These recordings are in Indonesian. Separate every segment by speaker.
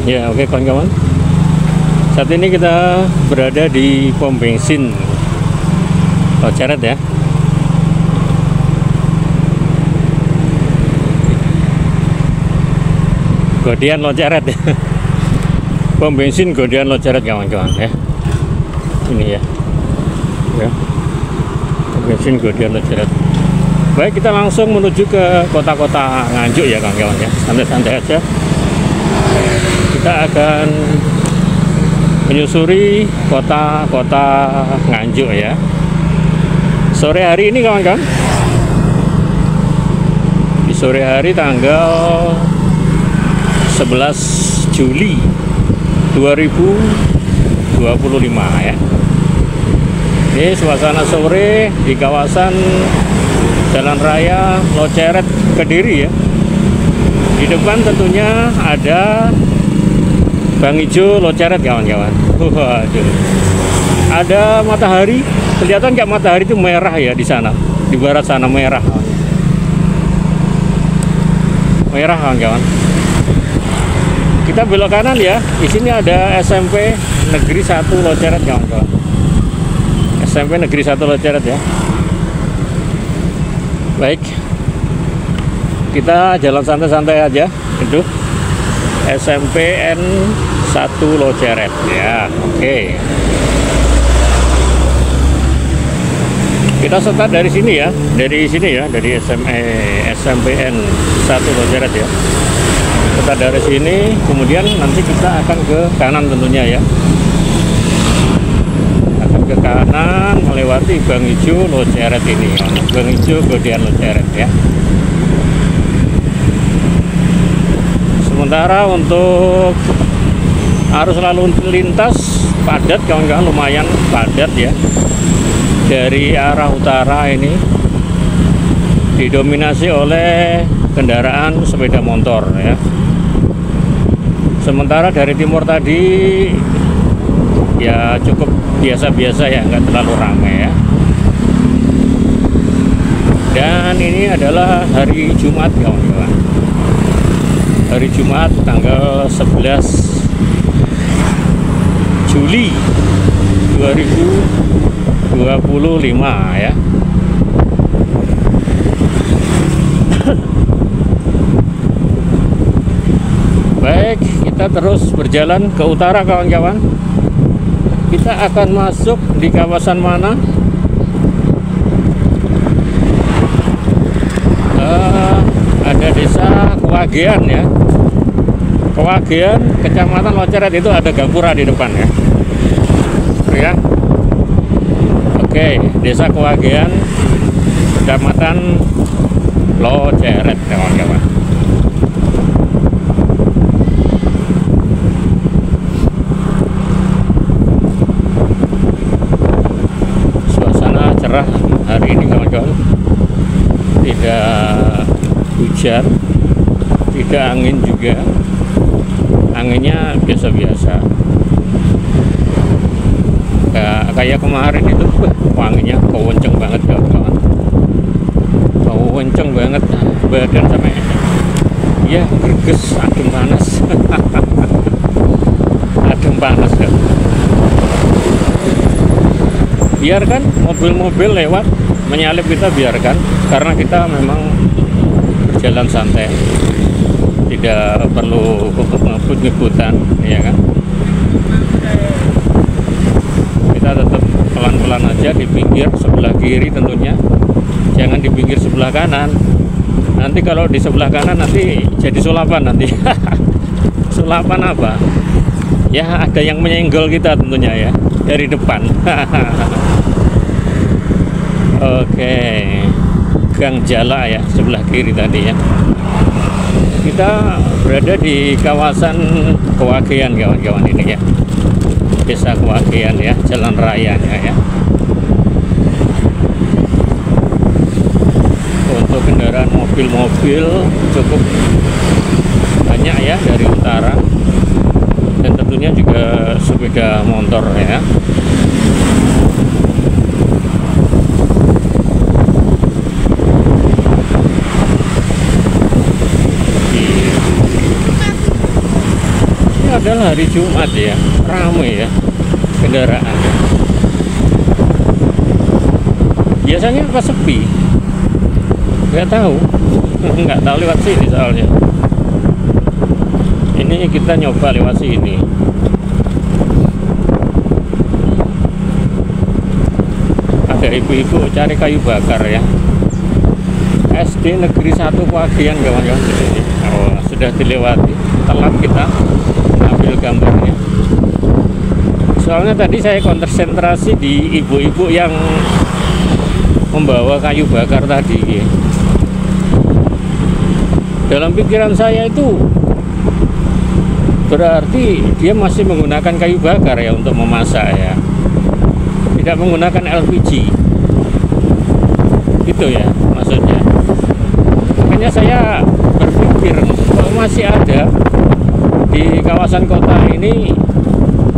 Speaker 1: Ya, oke kawan-kawan. Saat ini kita berada di pom bensin Loceret ya. Godian Loceret ya. Pom bensin Godian Loceret kawan-kawan ya. Ini ya. Ya. Pom bensin Godian Loceret. Baik, kita langsung menuju ke kota-kota Nganjuk ya kawan-kawan ya. Santai-santai aja. Kita akan menyusuri kota-kota Nganjuk ya. Sore hari ini kawan-kawan. Di sore hari tanggal 11 Juli 2025 ya. Ini suasana sore di kawasan Jalan Raya Loceret Kediri ya. Di depan tentunya ada Bang Ijo Loceret kawan-kawan. Waduh. Ada matahari. Kelihatan nggak matahari itu merah ya di sana. Di barat sana merah. Merah kawan-kawan. Kita belok kanan ya. Di sini ada SMP Negeri 1 Loceret kawan-kawan. SMP Negeri 1 Loceret ya. Baik. Kita jalan santai-santai aja. Itu SMPN 1 Loceret ya. Oke. Kita start dari sini ya. Dari sini ya, dari SMPN 1 Loceret ya. Kita dari sini, kemudian nanti kita akan ke kanan tentunya ya. Akan ke kanan melewati Bang Ijo Loceret ini. Bang Ijo Godian Loceret ya. Sementara untuk arus lalu lintas padat kawan-kawan, lumayan padat ya. Dari arah utara ini didominasi oleh kendaraan sepeda motor ya. Sementara dari timur tadi ya cukup biasa-biasa ya, nggak terlalu ramai ya. Dan ini adalah hari Jumat kawan-kawan. Hari Jumat tanggal 11 Juli 2025 ya. Baik, kita terus berjalan ke utara kawan-kawan. Kita akan masuk di kawasan mana? Ada desa Kewagean ya. Kewagean, Kecamatan Loceret, itu ada Gapura di depan ya. Ya. Oke, desa Kewagean, Kecamatan Loceret kawan-kawan. Suasana cerah hari ini kawan-kawan. Tidak hujan, tidak angin juga. Anginnya biasa-biasa. Kayak kemarin itu, wanginya kewenceng banget kawan-kawan. Kewenceng banget badan sampai ya gerges, adem panas. Adem panas kan. Biarkan mobil-mobil lewat menyalip kita, biarkan, karena kita memang berjalan santai, tidak perlu ngebut-ngebutan ya kan. Kita tetap pelan-pelan aja di pinggir sebelah kiri tentunya, jangan di pinggir sebelah kanan. Nanti kalau di sebelah kanan nanti jadi sulapan nanti. Sulapan apa ya, ada yang menyenggol kita tentunya ya dari depan. Oke, Gang Jala ya sebelah kiri tadi ya. Kita berada di kawasan Kewagean kawan-kawan ini ya. Desa Kewagean ya, jalan rayanya ya. Untuk kendaraan mobil-mobil cukup banyak ya dari utara, dan tentunya juga sepeda motor ya. adalah hari Jumat ya, ramai ya kendaraan. Biasanya apa sepi? Nggak tahu, nggak tahu lewat sini soalnya. Ini kita nyoba lewat sini. Ada ibu-ibu cari kayu bakar ya. SD Negeri 1 Pagian kawan-kawan. Oh, sudah dilewati, telat kita ambil gambarnya. Soalnya tadi saya konsentrasi di ibu-ibu yang membawa kayu bakar tadi. Dalam pikiran saya itu berarti dia masih menggunakan kayu bakar ya untuk memasak ya, tidak menggunakan LPG gitu ya maksudnya. Makanya saya berpikir kalau masih ada di kawasan kota ini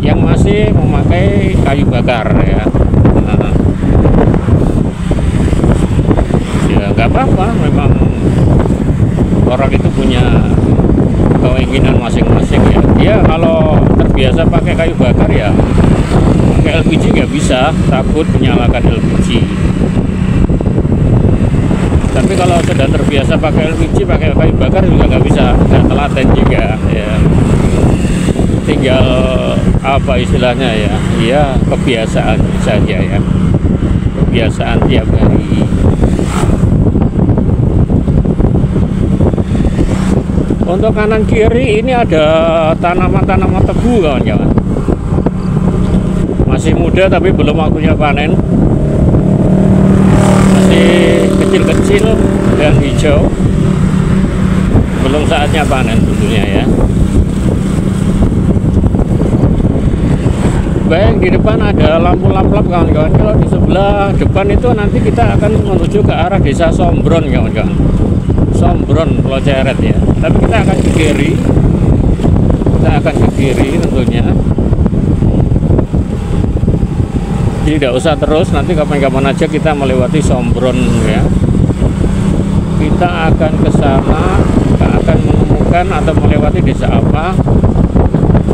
Speaker 1: yang masih memakai kayu bakar ya, ya nggak apa-apa, memang orang itu punya keinginan masing-masing ya. Dia kalau terbiasa pakai kayu bakar ya pakai LPG nggak bisa, takut menyalakan LPG. Tapi kalau sudah terbiasa pakai LPG, pakai kayu bakar juga nggak bisa, nggak telaten juga ya. Tinggal apa istilahnya ya, ya kebiasaan saja ya, kebiasaan tiap hari. Untuk kanan kiri ini ada tanaman-tanaman tebu kawan-kawan. Masih muda tapi belum waktunya panen. Masih kecil-kecil dan hijau. Belum saatnya panen tentunya ya. Baik, di depan ada lampu-lampu kawan-kawan. Kalau di sebelah depan itu nanti kita akan menuju ke arah desa Sombron kawan-kawan. Sombron Loceret ya. Tapi kita akan ke kiri. Kita akan ke kiri tentunya. Jadi tidak usah terus, nanti kapan-kapan aja kita melewati Sombron ya. Kita akan ke sana, kita akan menemukan atau melewati desa apa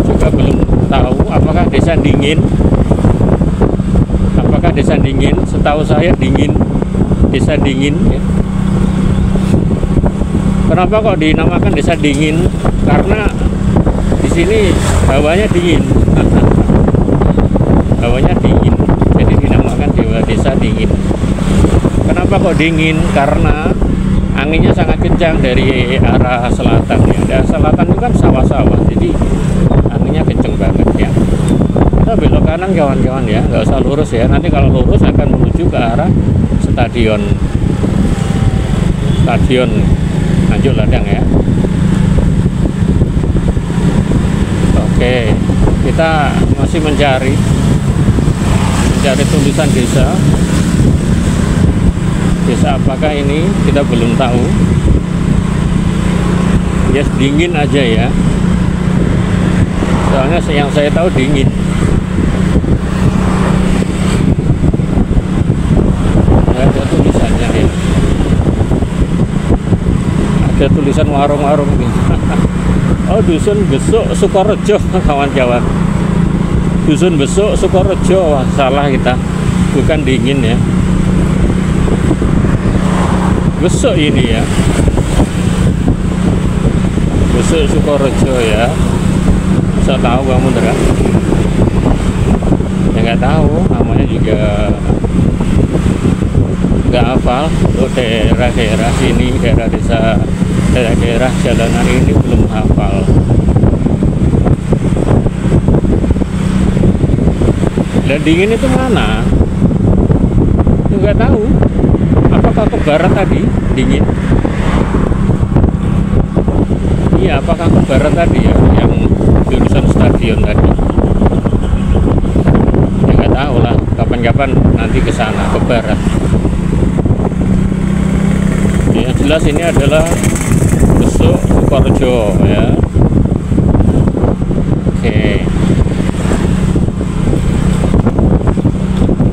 Speaker 1: juga belum tahu. Apakah desa Dingin? Apakah desa Dingin? Setahu saya Dingin, desa Dingin ya. Kenapa kok dinamakan desa Dingin? Karena di sini hawanya dingin. Hawanya dingin. Jadi dinamakan desa Dingin. Kenapa kok dingin? Karena anginnya sangat kencang dari arah selatan ya. Dari selatan itu kan sawah-sawah. Jadi anginnya kencang banget ya. Kita belok kanan kawan-kawan ya, nggak usah lurus ya. Nanti kalau lurus akan menuju ke arah stadion Nganjuk Ladang ya. Oke, kita masih mencari tulisan desa. Desa apakah ini kita belum tahu. Ya yes, Dingin aja ya. Soalnya yang saya tahu Dingin. Ada tulisannya ya. Ada tulisan warung-warung nih. Oh, Dusun Besuk Sukorejo kawan-kawan. Dusun Besuk Sukorejo. Wah, salah kita, bukan Dingin ya. Besuk ini ya, Besuk Sukorejo ya. Bisa tahu kamu terang? Ya nggak tahu, namanya juga nggak hafal. Untuk daerah-daerah sini, daerah desa, daerah jalanan ini belum hafal. Dan Dingin itu mana? Nggak tahu. Apakah ke barat tadi Dingin? Iya, apakah ke barat tadi ya, yang jurusan stadion tadi? Ya nggak tahu lah. Kapan-kapan nanti ke sana, ke barat. Yang jelas ini adalah Besuk Sukorejo ya. Oke.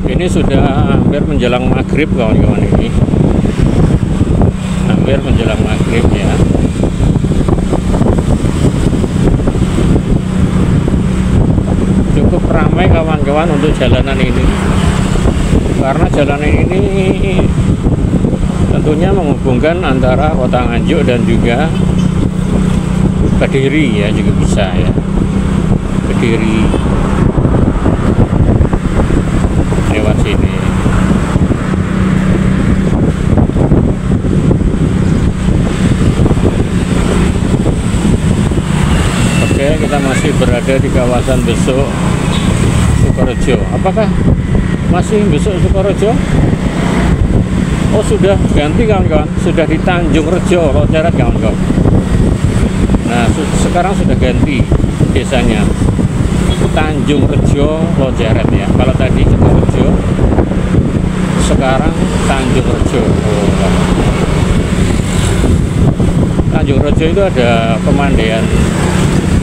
Speaker 1: Ini sudah hampir menjelang maghrib kawan-kawan ini. Hampir menjelang maghrib ya. kawan-kawan untuk jalanan ini, karena jalanan ini tentunya menghubungkan antara Kota Nganjuk dan juga Kediri ya, juga bisa ya, Kediri lewat sini. Oke, kita masih berada di kawasan Besuk Sukorejo. Apakah masih Besuk Sukorejo? Oh, sudah ganti kawan-kawan, sudah di Tanjung Rejo Loceret kawan-kawan. Nah, sekarang sudah ganti desanya, Tanjung Rejo Loceret ya. Kalau tadi Sukorejo, sekarang Tanjung Rejo. Tanjung Rejo itu ada pemandian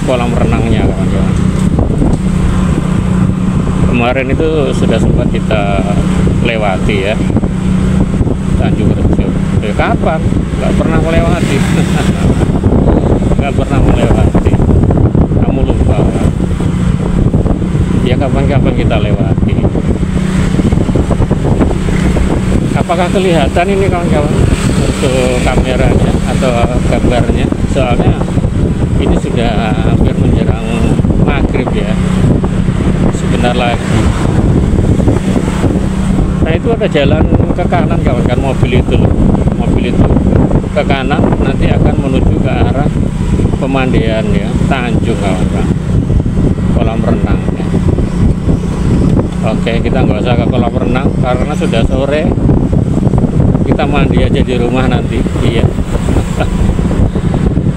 Speaker 1: kolam renangnya kawan-kawan. Kemarin itu sudah sempat kita lewati ya, Tanjung Rejo. Kapan? Nggak pernah melewati. Nggak pernah melewati. Kamu lupa. Ya kapan-kapan kita lewati. Apakah kelihatan ini kawan-kawan untuk kameranya atau gambarnya? Soalnya ini sudah hampir menjelang maghrib ya, sebentar lagi. Nah, itu ada jalan ke kanan kawan-kawan, mobil itu ke kanan nanti akan menuju ke arah pemandian ya, Tanjung kawan-kawan, kolam renang ya. Oke, kita nggak usah ke kolam renang karena sudah sore, kita mandi aja di rumah nanti. Iya.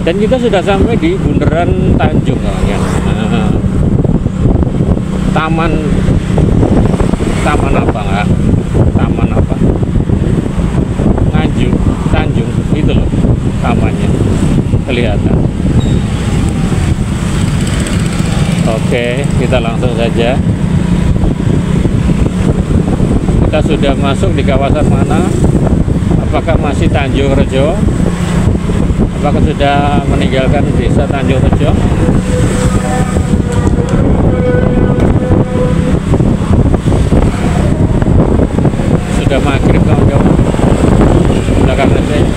Speaker 1: Dan kita sudah sampai di bundaran Tanjung kawan-kawan. Nah, taman apa enggak? Taman apa? Tanjung itu loh tamannya, kelihatan. Oke, kita langsung saja. Kita sudah masuk di kawasan mana? Apakah masih Tanjung Rejo? Apakah sudah meninggalkan desa Tanjung Rejo? Sudah maghrib kawan-kawan. Belakang saya.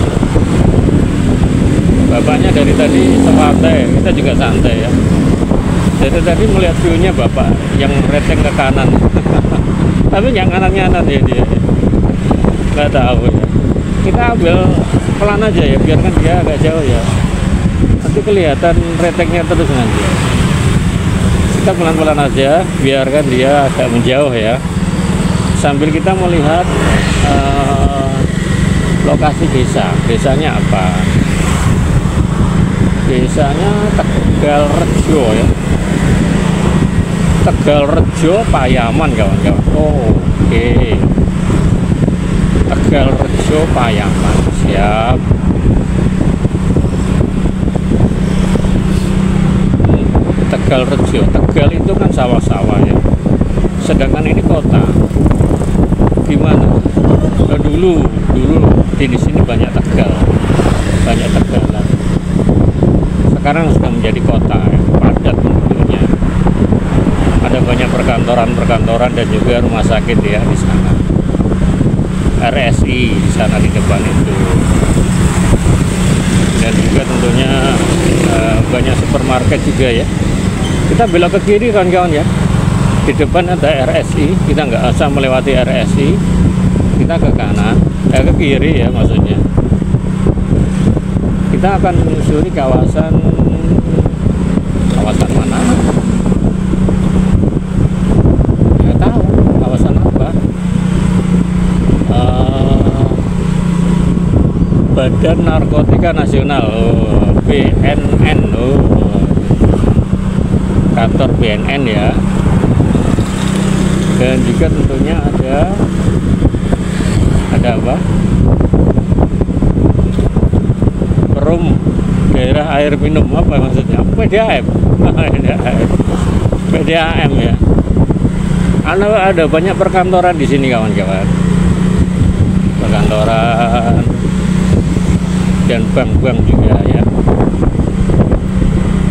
Speaker 1: Bapaknya dari tadi santai, kita juga santai ya. Dari tadi melihat view-nya bapak yang reteng ke kanan. Tapi yang kanan-kanan ya dia. Nggak tahu ya. Kita ambil pelan aja ya, biarkan dia agak jauh ya. Nanti kelihatan retengnya terus nanti. Kita pelan-pelan aja, biarkan dia agak menjauh ya. Sambil kita melihat lokasi desanya apa? Desanya Tegal Rejo ya. Tegal Rejo Payaman kawan-kawan. Oh, oke. Tegal Rejo Payaman, siap. Tegal Rejo, Tegal itu kan sawah-sawah ya. Sedangkan ini kota. Gimana? Nah, dulu di sini banyak tegal, banyak tegalan. Sekarang sudah menjadi kota, ya, padat penduduknya. Ada banyak perkantoran dan juga rumah sakit ya di sana. RSI di sana di depan itu. Dan juga tentunya banyak supermarket juga ya. Kita belok ke kiri kawan-kawan ya. Di depan ada RSI, kita nggak usah melewati RSI, kita ke kanan, ke kiri ya maksudnya. Kita akan menyusuri kawasan mana? Nggak tahu kawasan apa. Badan Narkotika Nasional, BNN, kantor BNN ya. Dan juga tentunya ada apa? Perum daerah air minum, apa maksudnya? PDAM. PDAM ya. Ada banyak perkantoran di sini kawan-kawan. Perkantoran dan bank-bank juga ya.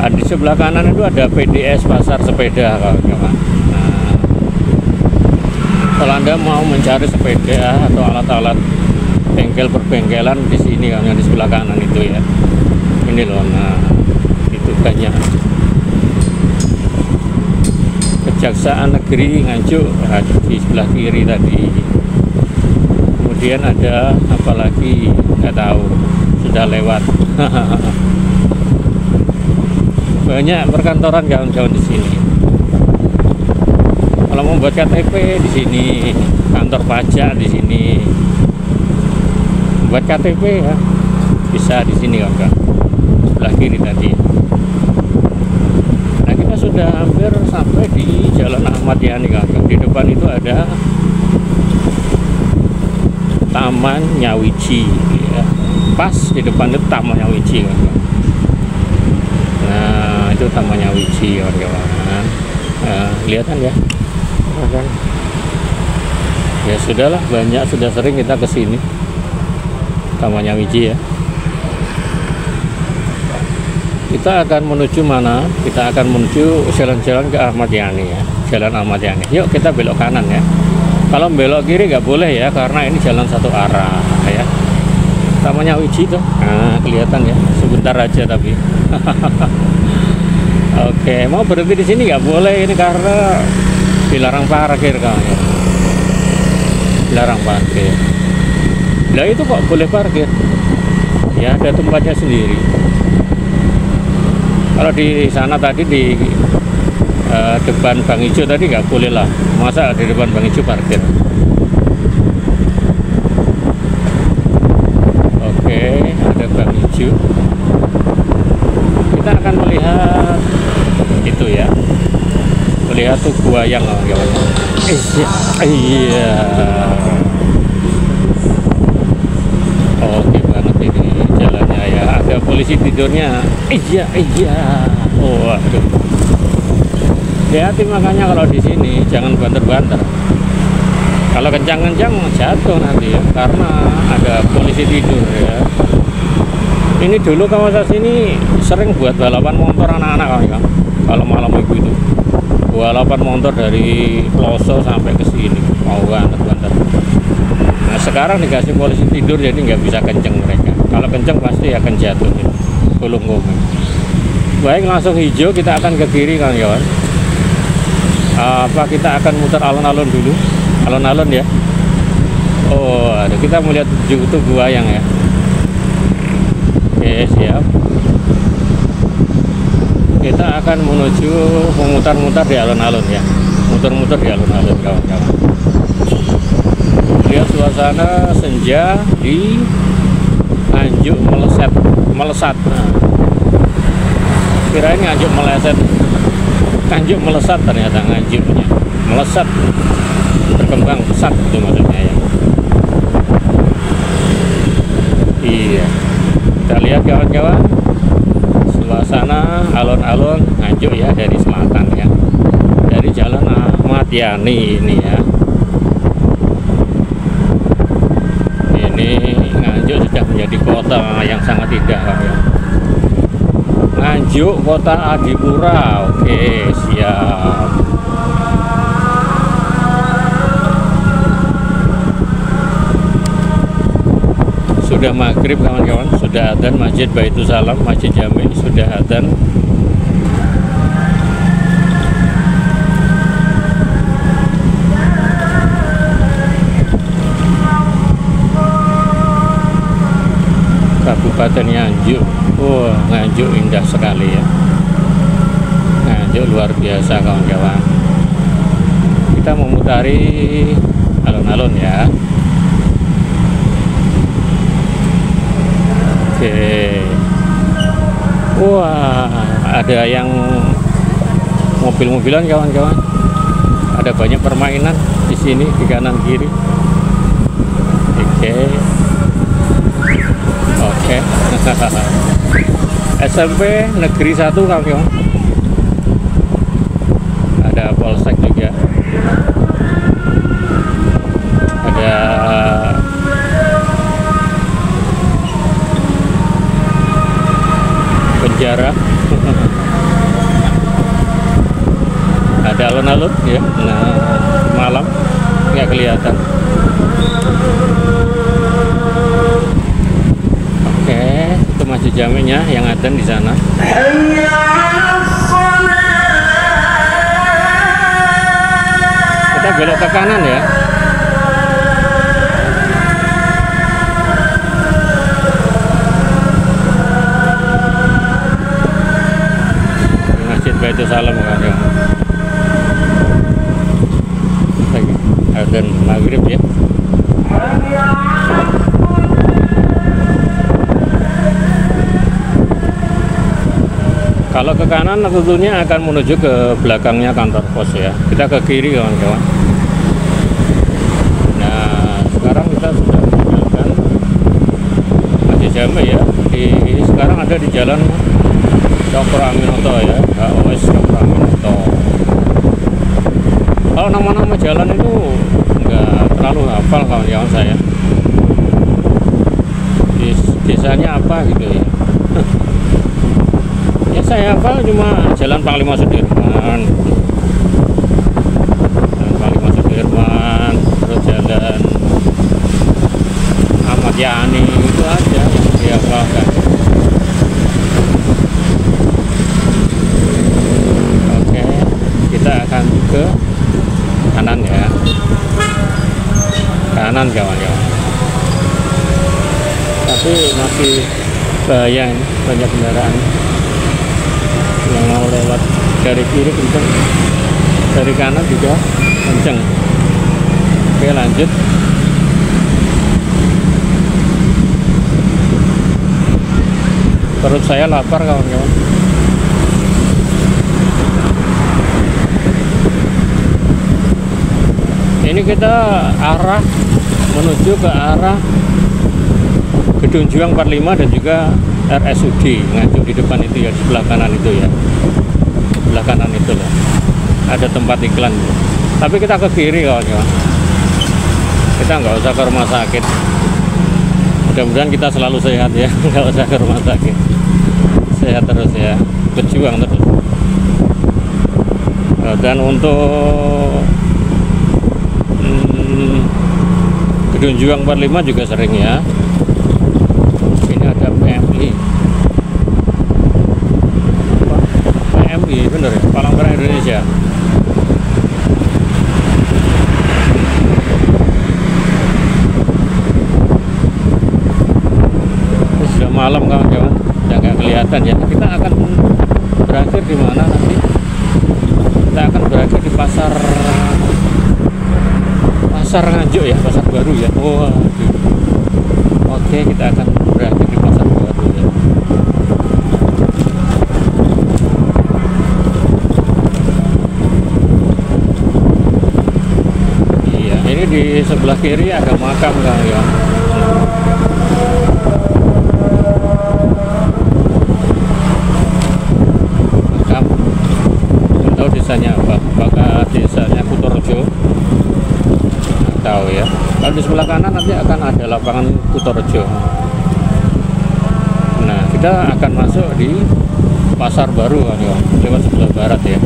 Speaker 1: Di sebelah kanan itu ada PDS Pasar Sepeda kawan-kawan. Nah, Kalau Anda mau mencari sepeda atau alat-alat bengkel perbengkelan di sini kan, yang di sebelah kanan itu ya. Ini loh, nah itu banyak. Kejaksaan Negeri Nganjuk di sebelah kiri tadi. Kemudian ada apa lagi? Nggak tahu, sudah lewat. Banyak perkantoran kawan-kawan di sini. Kalau mau buat KTP di sini, kantor pajak di sini. Buat KTP ya bisa di sini kawan-kawan. Sebelah kiri tadi. Nah, kita sudah hampir sampai di Jalan Ahmad Yani kawan-kawan. Di depan itu ada Taman Nyawiji ya. Pas di depan itu Taman Nyawiji kawan-kawan. Nah, itu Taman Nyawiji kawan-kawan. Nah, kelihatan ya. Kan? Ya sudahlah, banyak sudah sering kita kesini Taman Nyawiji ya. Kita akan menuju mana? Kita akan menuju jalan-jalan ke Ahmad Yani ya, Jalan Ahmad Yani. Yuk kita belok kanan ya. Kalau belok kiri nggak boleh ya, karena ini jalan satu arah ya. Taman Nyawiji tuh, nah kelihatan ya. Sebentar aja tapi. Oke, mau berhenti di sini nggak boleh ini karena dilarang parkir kawan. Dilarang parkir. Lah itu kok boleh parkir? Ya ada tempatnya sendiri. Kalau di sana tadi di depan Bang Ijo tadi nggak boleh lah. Masa di depan Bang Ijo parkir? Oke, ada Bang Ijo. Kita akan melihat itu ya. Melihat tuh buayang kawan. Iya. Oke banget ini jalannya ya. Ada polisi tidurnya. Iya. Oh, aduh. Hati-hati makanya kalau di sini jangan banter-banter. Kalau kencang-kencang jatuh nanti ya, karena ada polisi tidur ya. Ini dulu kawasan sini sering buat balapan motor anak-anak kan. Kalau malam minggu itu. Balapan motor dari pelosok sampai ke sini, mau banter-banter. Nah sekarang dikasih polisi tidur jadi nggak bisa kenceng mereka. Kalau kenceng pasti akan jatuh, gulung ngomong. Baik, langsung hijau, kita akan ke kiri kawan-kawan. Apa kita akan muter alun-alun dulu, alun-alun ya. Oh, ada kita melihat itu buayang ya. Oke siap. Kita akan menuju memutar-mutar di alun-alun ya, muter-muter di alun-alun kawan-kawan. Lihat suasana senja di Nganjuk Melesat. Nah, kirain Nganjuk Meleset, Nganjuk Melesat, ternyata Nganjuknya melesat, berkembang pesat itu maksudnya ya. Iya, kita lihat kawan-kawan suasana alun-alun Nganjuk ya, dari selatan ya, dari Jalan Ahmad Yani ini ya. Ini Nganjuk sudah menjadi kota yang sangat indah ya. Nganjuk kota Adipura. Oke siap. Sudah maghrib kawan-kawan, sudah adzan Masjid Baitul Salam, Masjid Jami sudah adzan. Kabupaten Nganjuk. Wah, Nganjuk indah sekali ya. Nganjuk luar biasa kawan-kawan. Kita memutari alun-alun ya. Oke. Wah, ada yang mobil-mobilan kawan-kawan. Ada banyak permainan di sini di kanan kiri. Oke. SMP Negeri 1 kawan-kawan. Ada polsek juga. Ada penjara. Ada alun-alun ya. Nah, malam nggak kelihatan. Oke, itu masjid jaminya yang ada di sana. Kita belok ke kanan ya. Masjid Baitul Salam kan ya. Adzan maghrib ya. Kalau ke kanan tentunya akan menuju ke belakangnya kantor pos ya. Kita ke kiri kawan-kawan. Nah, sekarang kita sudah meninggalkan Masjid Jami ya. Sekarang ada di Jalan Dr. Aminoto ya, HOS Dr. Aminoto. Kalau nama-nama jalan itu nggak terlalu hafal kawan-kawan saya. Desanya apa gitu ya. Ya saya hafal cuma Jalan Panglima Sudirman, Jalan Panglima Sudirman, terus Jalan Ahmad Yani, itu aja yang dihafalkan. Oke, kita akan ke kanan ya, kanan kawan-kawan. Tapi masih bahaya ini, banyak kendaraan yang mau lewat dari kiri kenceng, dari kanan juga kenceng. Oke, lanjut. Perut saya lapar kawan-kawan. Ini kita arah menuju ke arah Gedung Juang 45 dan juga RSUD ngajuk di depan itu ya, di sebelah kanan itu ya, sebelah kanan itu loh, ada tempat iklan. Tapi kita ke kiri kawan-kawan, kita nggak usah ke rumah sakit. Mudah-mudahan kita selalu sehat ya, nggak usah ke rumah sakit, sehat terus ya, berjuang terus. Dan untuk Gedung Juang 45 juga sering ya. Ini ada PMI. PMI bener ya, Palang Merah Indonesia. Ini sudah malam kawan-kawan, udah nggak kelihatan ya. Kita akan berakhir di mana nanti? Kita akan berakhir di pasar Nganjuk ya, pasar baru ya. Wah, oke, kita akan berakhir di pasar baru ya. Iya, ini di sebelah kiri ada makam kan ya. Makam, nggak tahu desanya apa, apakah desanya Kutorejo, tahu ya. Kalau di sebelah kanan nanti akan ada lapangan Kutorejo. Nah, kita akan masuk di pasar baru kan ya, lewat sebelah barat ya.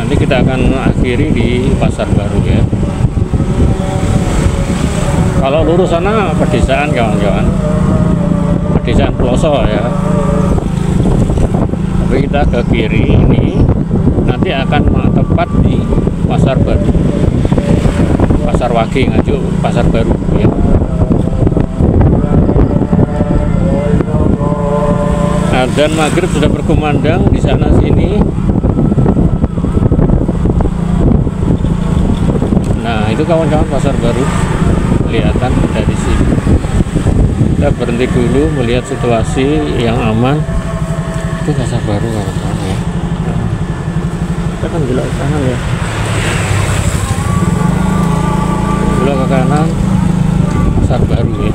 Speaker 1: Nanti kita akan akhiri di pasar baru ya. Kalau lurus sana pedesaan kawan-kawan, pedesaan Ploso ya. Tapi kita ke kiri ini nanti akan tepat di pasar baru, Pasar Wage Nganjuk, pasar baru ya. Adzan maghrib sudah berkumandang di sana sini. Nah, itu kawan-kawan pasar baru kelihatan dari sini. Kita berhenti dulu melihat situasi yang aman. Itu pasar baru kawan-kawan ya. Kita kan belok ke kanan ya. Belok ke kanan, pasar baru ya.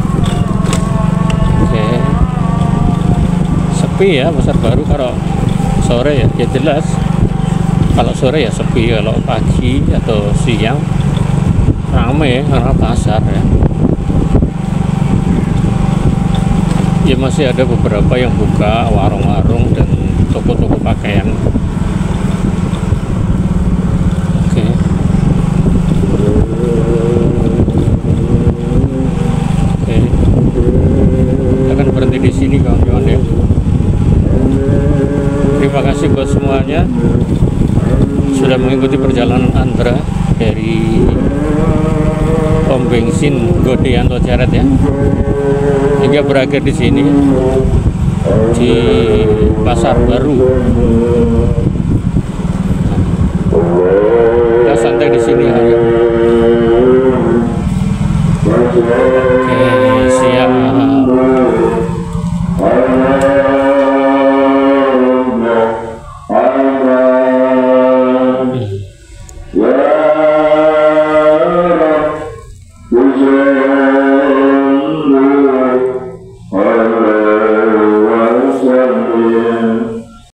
Speaker 1: Oke. Sepi ya pasar baru kalau sore ya, ya jelas. Kalau sore ya sepi, kalau pagi atau siang ramai ya, karena pasar ya. Ya masih ada beberapa yang buka warung-warung dan toko-toko pakaian. Oke. Terima kasih buat semuanya sudah mengikuti perjalanan Andra dari pom bensin Godean Loceret ya, hingga berakhir di sini di Pasar Baru. Kita santai di sini aja. Oke, siap.
Speaker 2: Yeah.